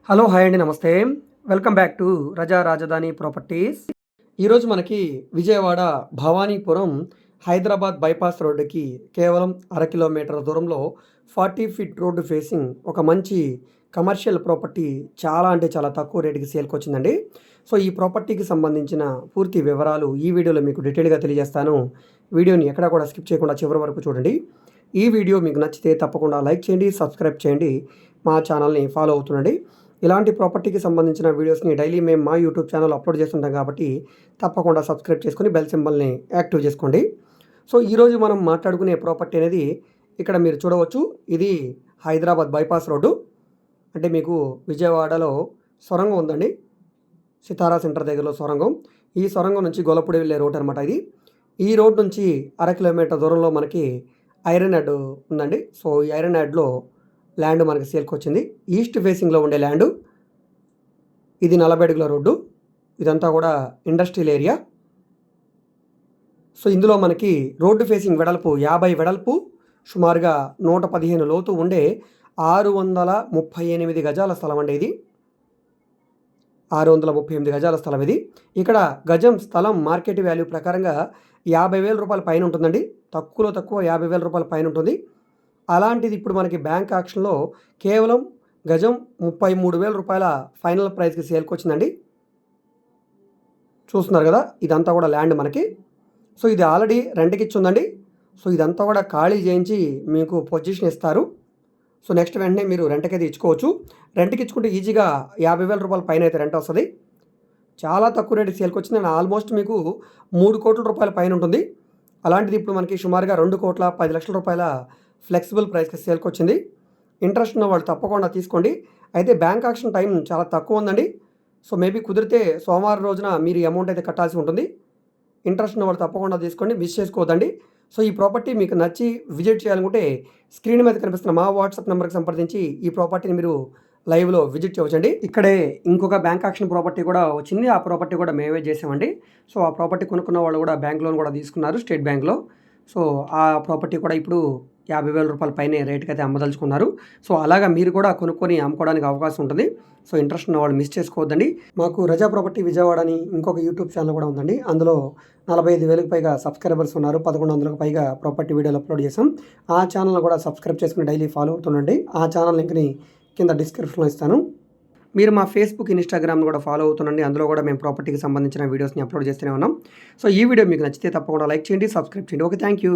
Hello hi అండి నమస్తే. Welcome back to రజా రాజధాని ప్రాపర్టీస్. ఈరోజు మనకి విజయవాడ భవానీపురం హైదరాబాద్ బైపాస్ రోడ్డుకి కేవలం అర కిలోమీటర్ దూరంలో 40 ఫీట్ రోడ్డు ఫేసింగ్ ఒక మంచి కమర్షియల్ ప్రాపర్టీ చాలా అంటే చాలా తక్కువ రేటుకి సేల్కి వచ్చిందండి. సో ఈ ప్రాపర్టీకి సంబంధించిన పూర్తి వివరాలు ఈ వీడియోలో మీకు డీటెయిల్గా తెలియజేస్తాను. వీడియోని ఎక్కడా కూడా స్కిప్ చేయకుండా చివరి వరకు చూడండి. ఈ వీడియో మీకు నచ్చితే తప్పకుండా లైక్ చేయండి, సబ్స్క్రైబ్ చేయండి, మా ఛానల్ని ఫాలో అవుతుండండి. ఇలాంటి ప్రాపర్టీకి సంబంధించిన వీడియోస్ని డైలీ మేము మా యూట్యూబ్ ఛానల్ అప్లోడ్ చేస్తుంటాం కాబట్టి తప్పకుండా సబ్స్క్రైబ్ చేసుకొని బెల్ సింబల్ని యాక్టివ్ చేసుకోండి. సో ఈరోజు మనం మాట్లాడుకునే ప్రాపర్టీ అనేది ఇక్కడ మీరు చూడవచ్చు. ఇది హైదరాబాద్ బైపాస్ రోడ్డు, అంటే మీకు విజయవాడలో సొరంగం ఉందండి, సితారా సెంటర్ దగ్గరలో సొరంగం. ఈ సొరంగం నుంచి గొల్లపూడి వెళ్ళే రోడ్ అనమాట ఇది. ఈ రోడ్ నుంచి అర కిలోమీటర్ దూరంలో మనకి ఐరన్ యార్డ్ ఉందండి. సో ఈ ఐరన్ యార్డ్లో ల్యాండ్ మనకి సేల్కి వచ్చింది. ఈస్ట్ ఫేసింగ్లో ఉండే ల్యాండు ఇది. 40 అడుగుల రోడ్డు, ఇదంతా కూడా ఇండస్ట్రియల్ ఏరియా. సో ఇందులో మనకి రోడ్డు ఫేసింగ్ వెడల్పు 50 వెడల్పు, సుమారుగా 115 లోతు ఉండే 638 గజాల స్థలం అండి ఇది. 638 గజాల స్థలం ఇది. ఇక్కడ గజం స్థలం మార్కెట్ వాల్యూ ప్రకారంగా 50,000 రూపాయల పైన ఉంటుందండి. తక్కువలో తక్కువ 50,000 రూపాయల పైన ఉంటుంది. అలాంటిది ఇప్పుడు మనకి బ్యాంక్ ఆక్షన్లో కేవలం గజం 33,000 రూపాయల ఫైనల్ ప్రైస్కి సేల్కి వచ్చిందండి. చూస్తున్నారు కదా, ఇదంతా కూడా ల్యాండ్ మనకి. సో ఇది ఆల్రెడీ రెంట్కి ఇచ్చిందండి. సో ఇదంతా కూడా ఖాళీ చేయించి మీకు పొజిషన్ ఇస్తారు. సో నెక్స్ట్ వెంటనే మీరు రెంట్కి అయితే ఇచ్చుకోవచ్చు. రెంట్కి ఇచ్చుకుంటే ఈజీగా 50,000 రూపాయల పైన అయితే రెంట్ వస్తుంది. చాలా తక్కువ రేటుకి సేల్కి వచ్చింది. ఆల్మోస్ట్ మీకు 3 కోట్ల రూపాయల పైన ఉంటుంది. అలాంటిది ఇప్పుడు మనకి సుమారుగా 2,10,00,000 రూపాయల ఫ్లెక్సిబుల్ ప్రైస్కి సేల్కి వచ్చింది. ఇంట్రెస్ట్ ఉన్న వాళ్ళు తప్పకుండా తీసుకోండి. అయితే బ్యాంక్ ఆక్షన్ టైం చాలా తక్కువ ఉందండి. సో మేబీ కుదిరితే సోమవారం రోజున మీరు ఈ అమౌంట్ అయితే కట్టాల్సి ఉంటుంది. ఇంట్రెస్ట్ ఉన్న వాళ్ళు తప్పకుండా తీసుకోండి, మిస్ చేసుకోవద్దండి. సో ఈ ప్రాపర్టీ మీకు నచ్చి విజిట్ చేయాలనుకుంటే స్క్రీన్ మీద కనిపిస్తున్న మా వాట్సాప్ నెంబర్కి సంప్రదించి ఈ ప్రాపర్టీని మీరు లైవ్లో విజిట్ చేయవచ్చండి. ఇక్కడే ఇంకొక బ్యాంక్ ఆక్షన్ ప్రాపర్టీ కూడా వచ్చింది. ఆ ప్రాపర్టీ కూడా మేమే చేసామండి. సో ఆ ప్రాపర్టీ కొనుక్కున్న వాళ్ళు కూడా బ్యాంక్ లోన్ కూడా తీసుకున్నారు, స్టేట్ బ్యాంక్లో. సో ఆ ప్రాపర్టీ కూడా ఇప్పుడు 50,000 రూపాయల పైనే రేటుకి అయితే అమ్మదలుచుకున్నారు. సో అలాగా మీరు కూడా కొనుక్కొని అమ్ముకోవడానికి అవకాశం ఉంటుంది. సో ఇంట్రెస్ట్ ఉన్న వాళ్ళు మిస్ చేసుకోవద్దండి. మాకు రజా ప్రాపర్టీ విజయవాడ అని ఇంకొక యూట్యూబ్ ఛానల్ కూడా ఉందండి. అందులో 45,000కి పైగా సబ్స్క్రైబర్స్ ఉన్నారు. 1,100కి పైగా ప్రాపర్టీ వీడియోలు అప్లోడ్ చేసాం. ఆ ఛానల్ని కూడా సబ్స్క్రైబ్ చేసుకుని డైలీ ఫాలో అవుతుండండి. ఆ ఛానల్ లింక్ని కింద డిస్క్రిప్షన్లో ఇస్తాను. మీరు మా ఫేస్బుక్, ఇన్స్టాగ్రామ్ కూడా ఫాలో అవుతుండండి. అందులో కూడా మేము ప్రాపర్టీకి సంబంధించిన వీడియోస్ని అప్లోడ్ చేస్తూనే ఉన్నాం. సో ఈ వీడియో మీకు నచ్చితే తప్పకుండా లైక్ చేయండి, సబ్స్క్రైబ్ చేయండి. Okay, thank you.